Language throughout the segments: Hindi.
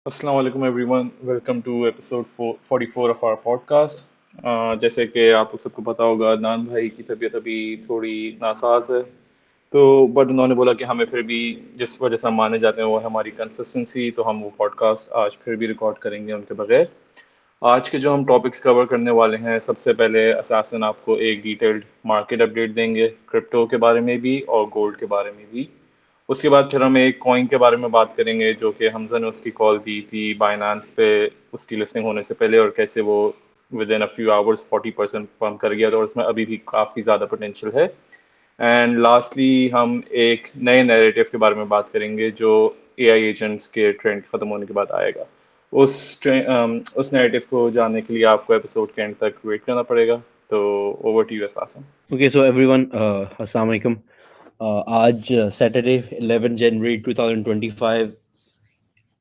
अस्सलाम वालेकुम everyone, welcome to episode 44 of our podcast. जैसे कि आप लोग सबको पता होगा, अदनान भाई की तबीयत अभी थोड़ी नासाज है। तो बट उन्होंने बोला कि हमें फिर भी जिस वजह से हम माने जाते हैं वो है हमारी कंसिस्टेंसी, तो हम वो पॉडकास्ट आज फिर भी रिकॉर्ड करेंगे उनके बगैर। आज के जो हम टॉपिक्स कवर करने वाले हैं, सबसे पहले असासन आपको एक डिटेल्ड मार्केट अपडेट देंगे, क्रिप्टो के बारे में भी और गोल्ड के बारे में भी। उसके बाद फिर हम एक कॉइन के बारे में बात करेंगे जो कि हमजा ने उसकी कॉल दी थी बाइनांस पे उसकी लिस्टिंग होने से पहले, और कैसे वो with in a few hours 40% pump कर गया था और उसमें अभी भी काफ़ी ज़्यादा पोटेंशियल है। एंड लास्टली हम एक नए नैरेटिव के बारे में बात करेंगे जो एआई एजेंट्स के ट्रेंड ख़त्म होने के बाद आएगा। उस नैरेटिव को जानने के लिए आपको एपिसोड के एंड तक वेट करना पड़ेगा। तो ओवर टू यू आसन। Okay, so everyone, Assalamu alaikum. आज Saturday 11 January 2025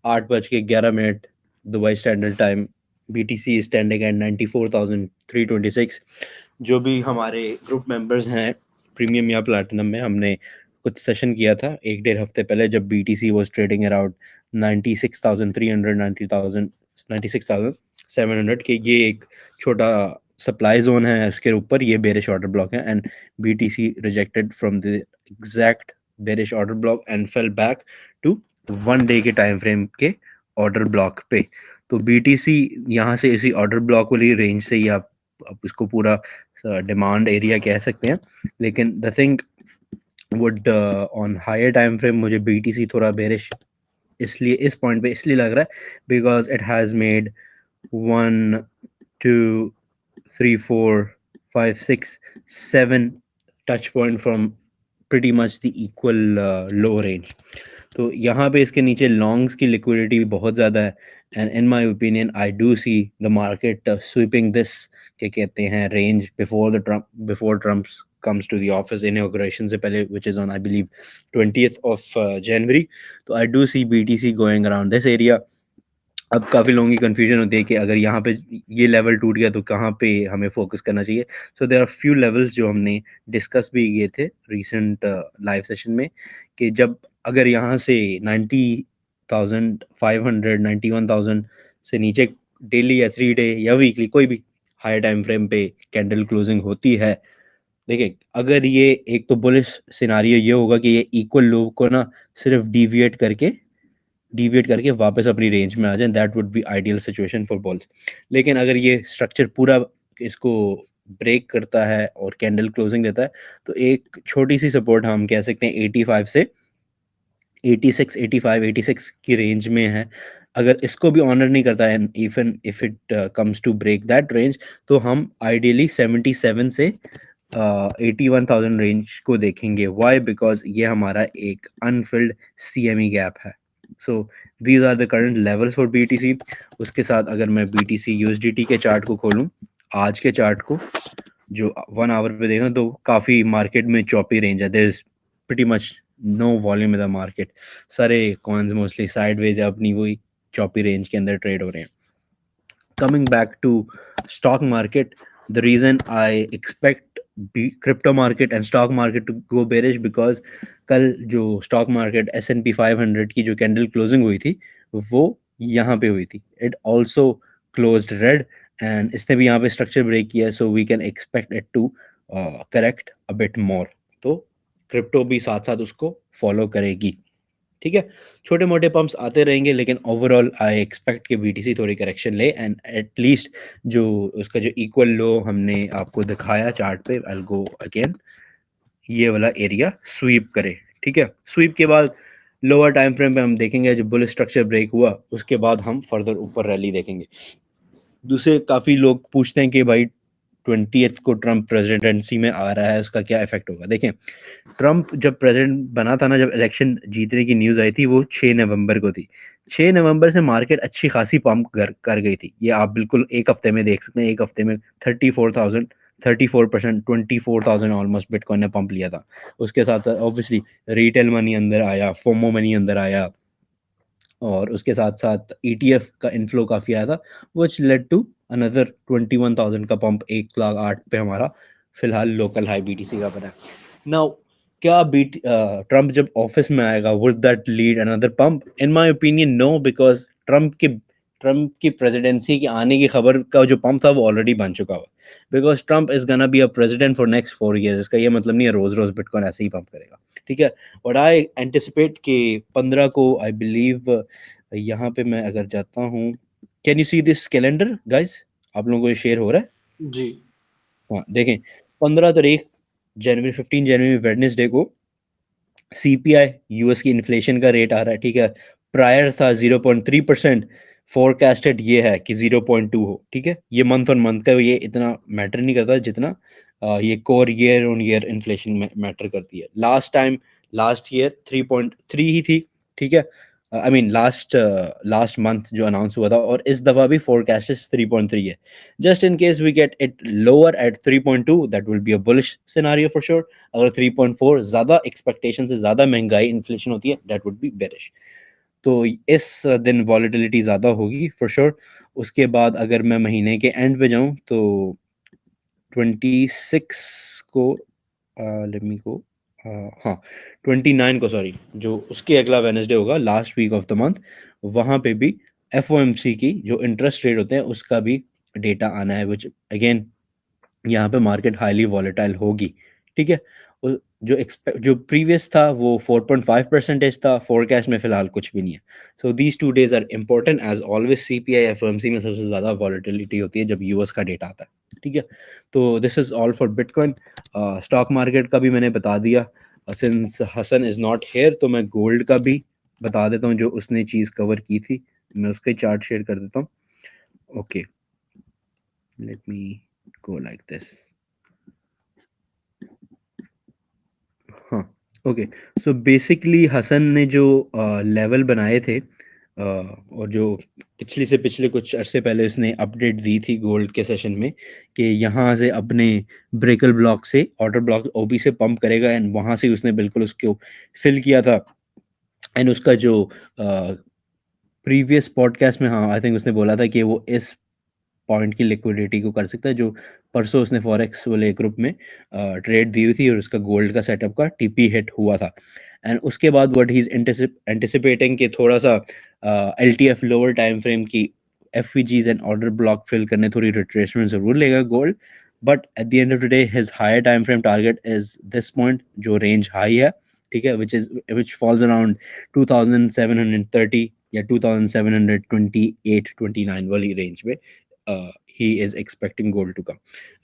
8:11 Dubai standard time BTC standing at 94,326। जो भी हमारे ग्रुप मेंबर्स हैं प्रीमियम या प्लैटिनम में, हमने कुछ सेशन किया था एक डेढ़ हफ्ते पहले जब BTC वाज ट्रेडिंग अराउंड 96,300 96,700 के। ये एक छोटा सप्लाई जोन है, उसके ऊपर ये बेरिश ऑर्डर ब्लॉक है and BTC rejected from the exact bearish order block and fell back to 1 day के टाइम फ्रेम के ऑर्डर ब्लॉक पे। तो BTC यहाँ से इसी ऑर्डर ब्लॉक वाली रेंज से ही आप इसको पूरा डिमांड एरिया कह सकते हैं। लेकिन the thing would on higher time frame मुझे BTC थोड़ा बेरिश इसलिए इस पॉइंट पे इसलिए लग रहा है because it has made 1 2 3 4 5 6 7 touch point from pretty much the equal low range। तो यहाँ पे इसके नीचे लॉन्ग्स की लिक्विडिटी बहुत ज़्यादा है and in my opinion I do see the market sweeping this क्या कहते हैं range before Trump comes to the office inauguration से पहले, which is on I believe 20th of January। तो I do see BTC going around this area। अब काफ़ी लोगों की कन्फ्यूजन होती है कि अगर यहाँ पे ये लेवल टूट गया तो कहाँ पे हमें फोकस करना चाहिए। So there are few levels जो हमने डिस्कस भी किए थे रिसेंट लाइव सेशन में, कि जब अगर यहाँ से 90,500 91,000 से नीचे डेली या 3 डे या वीकली कोई भी हाई टाइम फ्रेम पे कैंडल क्लोजिंग होती है। देखिए, अगर ये एक तो बुलिश सिनारियो ये होगा कि ये इक्वल लो को ना सिर्फ डिविएट करके वापस अपनी रेंज में आ जाए, that would be ideal situation for balls. लेकिन अगर ये स्ट्रक्चर पूरा इसको ब्रेक करता है और कैंडल क्लोजिंग देता है तो एक छोटी सी सपोर्ट हम कह सकते हैं 85 से 86 85 86 की रेंज में है। अगर इसको भी ऑनर नहीं करता है, even if it comes to break that range, तो हम आइडियली 77 से 81,000 रेंज को देखेंगे। वाई? बिकॉज ये हमारा एक अनफिल्ड CME गैप है। So these are the current levels for BTC। उसके साथ अगर मैं BTC USDT के चार्ट को खोलूं, आज के चार्ट को जो 1 आवर पे देखना, तो काफ़ी मार्केट में चॉपी रेंज है। There is pretty much no volume in the market. सारे कॉइन्स मोस्टली साइडवेज है, अपनी वही चॉपी रेंज के अंदर ट्रेड हो रहे हैं। Coming back to stock market, the reason I expect crypto market and stock market to go bearish because कल जो stock market S&P 500 की जो कैंडल क्लोजिंग हुई थी वो यहाँ पे हुई थी। It also closed red and इसने भी यहाँ पे स्ट्रक्चर ब्रेक किया, so we can expect it to correct a bit more। तो क्रिप्टो भी साथ साथ उसको फॉलो करेगी। ठीक है, छोटे मोटे पंप्स आते रहेंगे लेकिन ओवरऑल आई एक्सपेक्ट कि BTC थोड़ी करेक्शन ले एंड एटलीस्ट जो उसका जो इक्वल लो हमने आपको दिखाया चार्ट पे, आई विल गो अगेन, ये वाला एरिया स्वीप करे। ठीक है, स्वीप के बाद लोअर टाइम फ्रेम पे हम देखेंगे जो बुल स्ट्रक्चर ब्रेक हुआ उसके बाद हम फर्दर ऊपर रैली देखेंगे। दूसरे काफ़ी लोग पूछते हैं कि भाई 20th को ट्रम्प प्रेसिडेंसी में आ रहा है, उसका क्या इफेक्ट होगा। देखें, ट्रम्प जब प्रेसिडेंट बना था ना, जब इलेक्शन जीतने की न्यूज़ आई थी वो 6 नवंबर को थी। 6 नवंबर से मार्केट अच्छी खासी पंप कर गई थी। ये आप बिल्कुल एक हफ्ते में देख सकते हैं। एक हफ्ते में 34,000 34% 24,000 ऑलमोस्ट बिटकॉइन ने पंप लिया था। उसके साथ साथ ऑब्वियसली रिटेल मनी अंदर आया, फोमो मनी अंदर आया और उसके साथ साथ ETF का इनफ्लो काफ़ी आया था, विच लेड टू अनदर 21,000 का पंप 1,08,000 पे हमारा फिलहाल लोकल हाई BTC का बना है। नाउ क्या ट्रम्प जब ऑफिस में आएगा would that lead another pump? In my opinion no, because Trump की प्रेसिडेंसी के आने की खबर का जो पंप था वो ऑलरेडी बन चुका हुआ, because Trump is gonna be a president for next 4 years। इसका ये मतलब नहीं है रोज रोज बिटकॉइन ऐसे ही पंप करेगा, ठीक है। और आई एंटिसिपेट कि 15 को आई बिलीव, यहाँ पे मैं अगर जाता हूँ, can you see this calendar guys, आप लोगों को ये शेयर हो रहा है? जी। हाँ देखें, 15 तारीख जनवरी, 15 जनवरी वेडनेसडे को सीपीआई यूएस की इन्फ्लेशन का रेट आ रहा है, ठीक है। प्रायर था 0.3%, फोरकास्टेड ये है कि 0.2 हो, ठीक है। ये मंथ ऑन मंथ का ये इतना मैटर नहीं करता जितना ये core year on year inflation में मैटर करती है। लास्ट ईयर 3.3 ही थी, ठीक है। आई मीन लास्ट मंथ जो अनाउंस हुआ था, और इस दफ़ा भी फोरकास्ट 3.3 है। Just in case we get it lower at 3.2, that will be a bullish scenario for sure. अगर 3.4 ज़्यादा एक्सपेक्टेशन से ज़्यादा महंगाई इन्फ्लेशन होती है, दैट वुड बी बेरिश। तो इस दिन वॉलेटिलिटी ज़्यादा होगी फॉर श्योर। उसके बाद अगर मैं महीने के एंड पे जाऊं तो 26 को, लेट मी गो, हाँ 29 को, सॉरी, जो उसके अगला वेनसडे होगा last week of the month, वहाँ पे भी एफओएमसी की जो इंटरेस्ट रेट होते हैं उसका भी डेटा आना है, विच अगेन यहाँ पे मार्केट हाईली वॉलेटाइल होगी, ठीक है। जो प्रीवियस था वो 4.5% था, फोरकास्ट में फिलहाल कुछ भी नहीं है। So these 2 days are important as always. CPI FOMC में सबसे ज़्यादा वॉलेटिलिटी होती है जब यूएस का डेटा आता है, ठीक है। तो this is all for bitcoin. Stock market का भी मैंने बता दिया। Since Hasan is not here तो मैं गोल्ड का भी बता देता हूँ, जो उसने चीज़ कवर की थी, मैं उसका चार्ट शेयर कर देता हूँ। Okay, let me go like this. हाँ, ओके। सो बेसिकली हसन ने जो लेवल बनाए थे, और जो पिछली से पिछले कुछ अरसे पहले उसने अपडेट दी थी गोल्ड के सेशन में कि यहाँ से अपने ब्रेकल ब्लॉक से, ऑर्डर ब्लॉक ओबी से पंप करेगा, एंड वहाँ से उसने बिल्कुल उसको फिल किया था। एंड उसका जो प्रीवियस पॉडकास्ट में, हाँ आई थिंक उसने बोला था कि वो इस पॉइंट की लिक्विडिटी को कर सकता है, जो परसों उसने फॉरेक्स वाले ग्रुप में ट्रेड दी हुई थी, और उसका गोल्ड का सेटअप का टीपी हिट हुआ था। एंड उसके बाद व्हाट ही इज एंटिसिपेटिंग कि थोड़ा सा एलटीएफ लोअर टाइम फ्रेम की FVGs and order block fill करने थोड़ी रिट्रेसमेंट जरूर लेगा gold, but at the end of the day his higher time frame target is this point, जो रेंज हाई है, ठीक है, विच फॉल्स अराउंड 2730 या 2728-29 वाली रेंज में ही is expecting gold to come.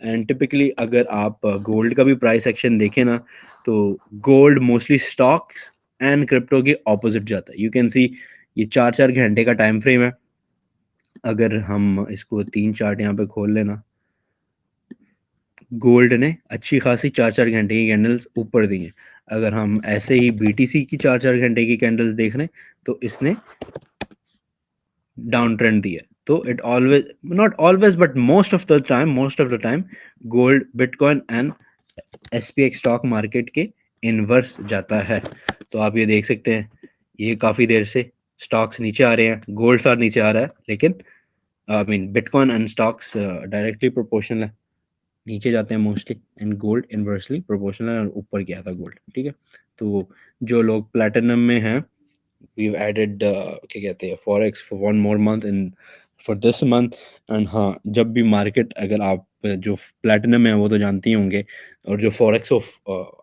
And typically अगर आप गोल्ड का भी प्राइस एक्शन देखें ना, तो gold mostly stocks and crypto के ऑपोजिट जाता है। यू कैन सी ये 4-4 घंटे का टाइम फ्रेम है। अगर हम इसको 3 चार्ट यहाँ पे खोल लेना, गोल्ड ने अच्छी खासी 4-4 घंटे की कैंडल्स ऊपर दी हैं। अगर हम ऐसे ही बीटीसी की 4-4 घंटे की कैंडल्स देख रहे हैं तो इसने डाउन ट्रेंड दिया। तो it always, not always but most of the time gold, bitcoin and SPX stock market के इनवर्स जाता है। तो आप ये देख सकते हैं, ये काफ़ी देर से स्टॉक्स नीचे आ रहे हैं, गोल्ड साथ नीचे आ रहा है, लेकिन I mean bitcoin and stocks directly proportional है, नीचे जाते हैं mostly, and gold inversely proportional है, और ऊपर गया था गोल्ड, ठीक है। तो जो लोग प्लेटिनम में हैं, we've added क्या कहते हैं forex for 1 more month in for this month. And हाँ, जब भी मार्केट, अगर आप जो प्लेटिनम है वो तो जानते ही होंगे, और जो फॉरेक्स को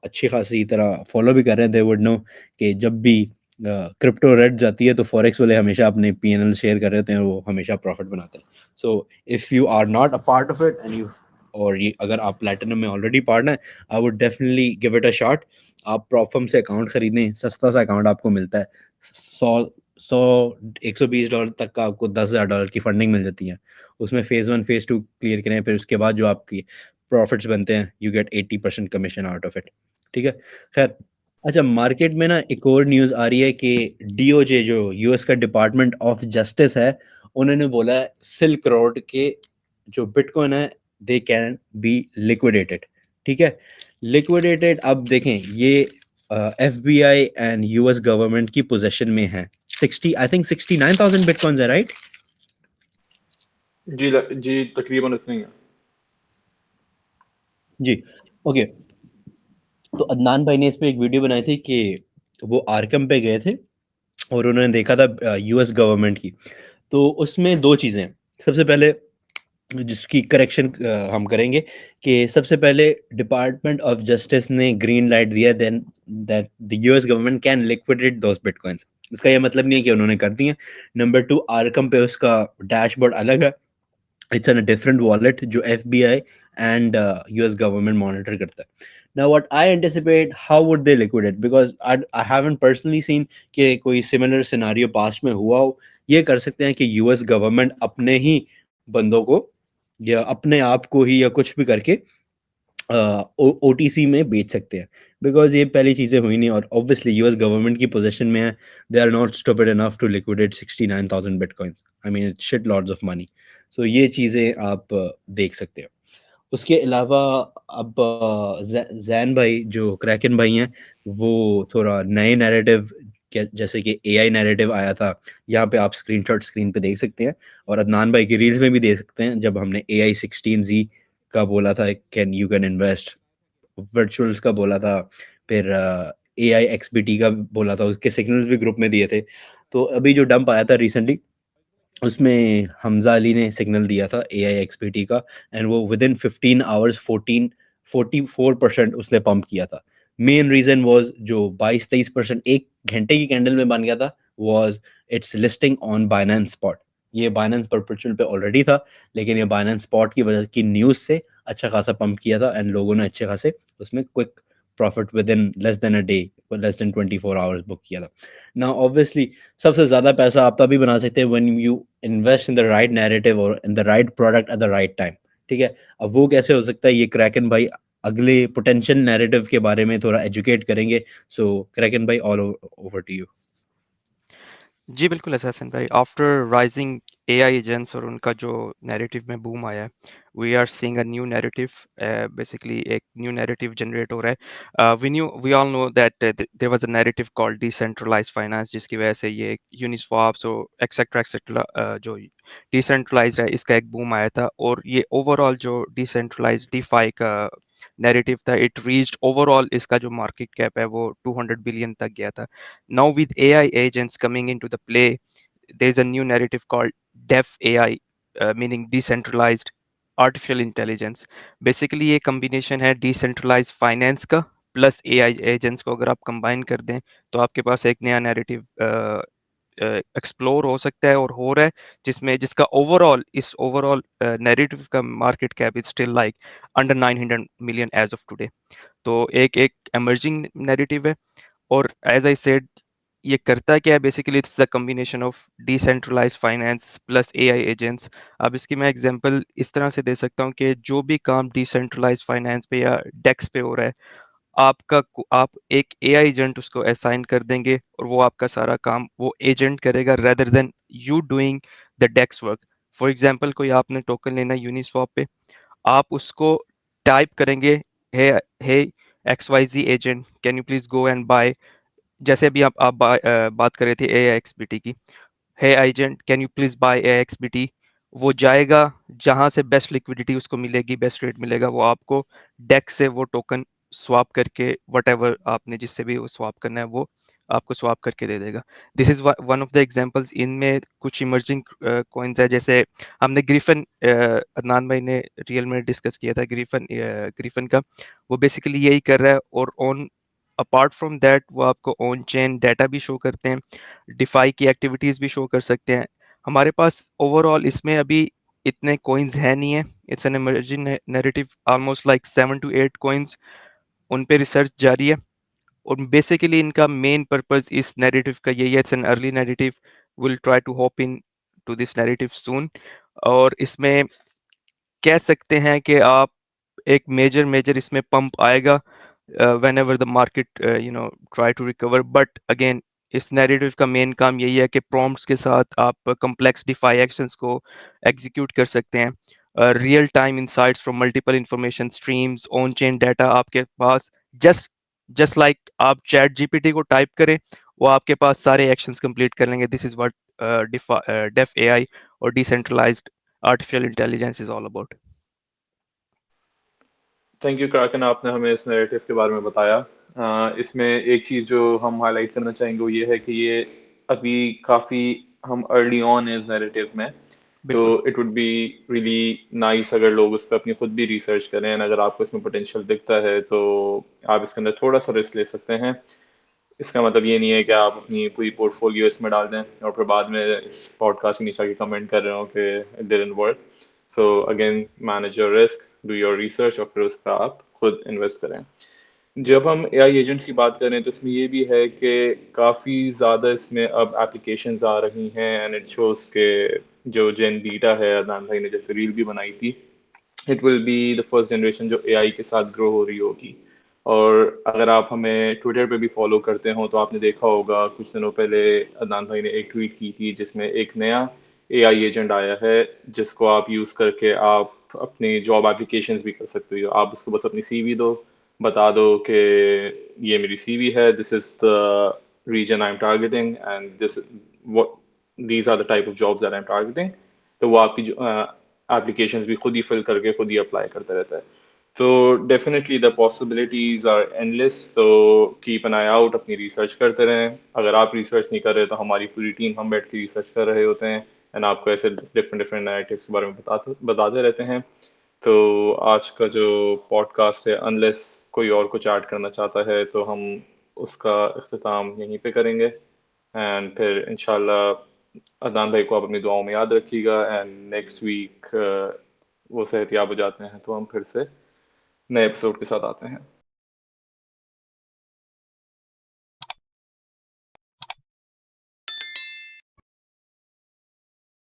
अच्छी खासी तरह फॉलो भी कर रहे हैं, दे वुड नो कि जब भी क्रिप्टो रेट जाती है तो फॉरेक्स वाले हमेशा अपने पीएनएल शेयर कर रहे होते हैं, और वो हमेशा प्रॉफिट बनाते हैं। So if you are not a part of it and you, और ये अगर आप प्लेटिनम में ऑलरेडी पार्टनर है, I would definitely give it a shot. आप प्रॉपफर्म से अकाउंट खरीदें, सस्ता सा अकाउंट आपको मिलता है, 100 120 डॉलर तक का आपको $10,000 की फंडिंग मिल जाती है। उसमें फेज़ 1 फेज़ 2 क्लियर करें, फिर उसके बाद जो आपकी प्रॉफिट्स बनते हैं, you get 80% commission out of it, ठीक है। खैर, अच्छा, मार्केट में ना एक और न्यूज़ आ रही है कि डीओजे, जो यूएस का डिपार्टमेंट ऑफ जस्टिस है, उन्होंने बोला है सिल्क रोड के जो बिटकॉइन है दे कैन बी लिक्विडेटेड, ठीक है। लिक्विडेटेड, अब देखें ये एफबीआई एंड यूएस गवर्नमेंट की पोजीशन में है। 69,000 बिटकॉइंस है, राइट? जी तकरीबन उतनी ही है। जी, ओके। तो अदनान भाई ने इस पे एक वीडियो बनाई थी कि वो आर्कम पे गए थे, और उन्होंने देखा था यूएस गवर्नमेंट की। तो उसमें दो चीज़ें हैं। सबसे पहले जिसकी करेक्शन हम करेंगे कि सबसे पहले डिपार्टमेंट ऑफ जस्टिस ने ग्रीन लाइट दिया then that the US government can liquidate those bitcoins. इसका ये मतलब नहीं है कि उन्होंने कर दिए। नंबर टू, आरकम पे उसका डैशबोर्ड अलग है, इट्स अ डिफरेंट वॉलेट जो FBI and US government monitor करता है। Now, what I anticipate, how would they liquidate? Because I haven't personally seen कि कोई similar scenario past में हुआ हो। ये कर सकते हैं कि यूएस गवर्नमेंट अपने ही बंदों को या अपने आप को ही या कुछ भी करके ओटीसी में बेच सकते हैं। बिकॉज ये पहली चीज़ें हुई नहीं, और ऑब्वियसली यूएस गवर्नमेंट की पोजीशन में है। They are not stupid enough to liquidate 69,000 bitcoins. I mean it shit lots of money. So ये चीज़ें आप देख सकते हैं। उसके अलावा अब जैन भाई जो क्रैकन भाई हैं, वो थोड़ा नए नैरेटिव, जैसे कि एआई नैरेटिव आया था, यहाँ पे आप स्क्रीनशॉट स्क्रीन पे देख सकते हैं, और अदनान भाई की रील्स में भी देख सकते हैं। जब हमने AI-16Z का बोला था, कैन यू कैन इन्वेस्ट, वर्चुअल्स का बोला था, फिर AI-XBT का बोला था, उसके सिग्नल्स भी ग्रुप में दिए थे। तो अभी जो डंप आया था रिसेंटली, उसमें हमजा अली ने सिग्नल दिया था AI-XBT का, एंड वो विद इन 15 आवर्स 44% उसने पंप किया था। मेन रीजन वाज जो 22-23% एक घंटे की कैंडल में बन गया था, was it's listing on Binance spot. ये बाइनेंस परपेचुअल पे ऑलरेडी था, लेकिन ये बाइनेंस स्पॉट की वजह की न्यूज़ से अच्छा खासा पंप किया था, एंड लोगों ने अच्छे खासे उसमें quick profit with in less than a day, less than 24 hours book किया था। नाउ ऑब्वियसली सबसे ज़्यादा पैसा आप तभी बना सकते हैं when you invest in the right narrative और in the right product at the right time. ठीक है, अब वो कैसे हो सकता है, ये क्रैकन भाई अगले पोटेंशियल नैरेटिव के बारे में थोड़ा एजुकेट करेंगे। सो क्रैकन भाई, ऑल ओवर टू यू। जी बिल्कुल एहसन भाई, आफ्टर राइजिंग एआई एजेंट्स और उनका जो नैरेटिव में बूम आया है, we are seeing a new narrative. Basically एक न्यू नैरेटिव जनरेट हो रहा है। We all know that there was a narrative called decentralised finance, जिसकी वजह से ये यूनिस्वैप और एक्सेट्रा एक्सेट्रा जो डिसेंट्रलाइज्ड है, इसका एक बूम आया था। और ये ओवरऑल जो डिसेंट्रलाइज्ड डीफाई का नैरेटिव था, इट रीच्ड ओवरऑल, इसका जो मार्केट कैप है वो 200 बिलियन तक गया था। Now with AI agents coming into the play, there's a new narrative called DEF AI, meaning decentralized artificial intelligence. Basically ये combination है decentralized finance का प्लस AI agents को अगर आप combine कर दें, तो आपके पास एक नया narrative एक्सप्लोर हो सकता है और हो रहा है, जिसमें जिसका ओवरऑल इस ओवरऑल नैरेटिव का market cap is still like under 900 million as of today. तो एक एक एमर्जिंग नैरेटिव है। और एज आई सेड, ये करता क्या है, basically it's the combination of decentralised finance plus AI agents. अब इसकी मैं एग्जांपल इस तरह से दे सकता हूँ कि जो भी काम डिसेंट्रलाइज्ड फाइनेंस पे या डेक्स पे हो रहा है, आप एक एआई एजेंट उसको असाइन कर देंगे और वो आपका सारा काम वो एजेंट करेगा, rather than you doing the dex work. For example, कोई आपने टोकन लेना है यूनिस्वैप पे, आप उसको टाइप करेंगे, hey hey X Y Z agent, can you please go and buy, जैसे अभी आप बात कर रहे थे AIXBT की, है agent can you please buy AIXBT। वो जाएगा, जहां से बेस्ट लिक्विडिटी उसको मिलेगी, बेस्ट रेट मिलेगा, वो आपको डेक्स से वो टोकन स्वैप करके वट एवर आपने जिससे भी वो स्वैप करना है, वो आपको स्वैप करके दे देगा। This is one of the examples. इनमें कुछ इमर्जिंग कॉइन्स है, जैसे हमने ग्रिफन, अदनान भाई ने रियल में डिस्कस किया था ग्रिफन, ग्रिफन का। वो बेसिकली यही कर रहा है। और ऑन अपार्ट फ्रॉम दैट, वो आपको ऑन चेन डाटा भी शो करते हैं, डिफाई की एक्टिविटीज भी शो कर सकते हैं। हमारे पास ओवरऑल इसमें अभी इतने कॉइन्स है नहीं है, it's an emerging narrative, almost like 7 to 8 coins, उन पे रिसर्च जारी है। और बेसिकली इनका मेन पर्पस इस नैरेटिव का यही है, it's an early narrative, will try to hop in to this narrative soon. और इसमें कह सकते हैं कि आप एक मेजर मेजर इसमें पंप आएगा whenever the market try to recover, but again इस नैरेटिव का मेन काम यही है कि प्रॉम्प्ट्स के साथ आप कम्प्लेक्स डिफाई एक्शंस को एग्जीक्यूट कर सकते हैं। Real time insights from multiple information streams, on chain data आपके पास, जस्ट जस्ट लाइक आप चैट जीपीटी को टाइप करें, वो आपके पास सारे एक्शंस कंप्लीट कर लेंगे। This is what def AI और decentralised artificial intelligence is all about. Thank you Kraken, आपने हमें इस नैरेटिव के बारे में बताया। इसमें एक चीज़ जो हम हाईलाइट करना चाहेंगे वो ये है कि ये अभी काफ़ी हम अर्ली ऑन इस नैरेटिव में, तो बिल्कुल। It would be really nice अगर लोग उस पर अपनी खुद भी रिसर्च करें, and अगर आपको इसमें पोटेंशियल दिखता है तो आप इसके अंदर थोड़ा सा रिस्क ले सकते हैं। इसका मतलब ये नहीं है कि आप अपनी पूरी पोर्टफोलियो इसमें डाल दें और फिर बाद में इस पॉडकास्ट के नीचे आके कमेंट कर रहे हो कि it didn't work. So again, manage your risk, do your research और फिर उसका आप खुद इन्वेस्ट करें। जब हम एआई एजेंट्स की बात करें तो इसमें ये भी है कि काफ़ी ज़्यादा इसमें अब एप्लीकेशंस आ रही हैं, एंड इट शोज़ के जो जेन बीटा है, अदनान भाई ने जैसे रील भी बनाई थी, it will be the first generation जो एआई के साथ ग्रो हो रही होगी। और अगर आप हमें ट्विटर पे भी फॉलो करते हो तो आपने देखा होगा कुछ दिनों पहले अदनान भाई ने एक ट्वीट की थी जिसमें एक नया एआई एजेंट आया है जिसको आप यूज़ करके आप अपनी जॉब एप्लीकेशंस भी कर सकते हो। आप उसको बस अपनी सीवी दो, बता दो कि ये मेरी सीवी है, this is the reason I am targeting and this what these are the type of jobs that I'm targeting। तो वो आपकी एप्लीकेशंस भी खुद ही फिल करके खुद ही अप्लाई करता रहता है। तो definitely the possibilities are endless, तो कीप एन आई आउट, अपनी रिसर्च करते रहें। अगर आप रिसर्च नहीं कर रहे तो हमारी पूरी टीम हम बैठ के रिसर्च कर रहे होते हैं, एंड आपको ऐसे डिफरेंट डिफरेंट नैरेटिव्स के बारे में बताते रहते हैं। तो आज का जो पॉडकास्ट है, अनलेस कोई और कुछ ऐड करना चाहता है तो हम उसका इख्तिताम यहीं पे करेंगे। एंड फिर इंशाल्लाह अदनान भाई को आप अपनी दुआओं में याद रखिएगा, एंड नेक्स्ट वीक वो सेहतियाब हो जाते हैं तो हम फिर से नए एपिसोड के साथ आते हैं।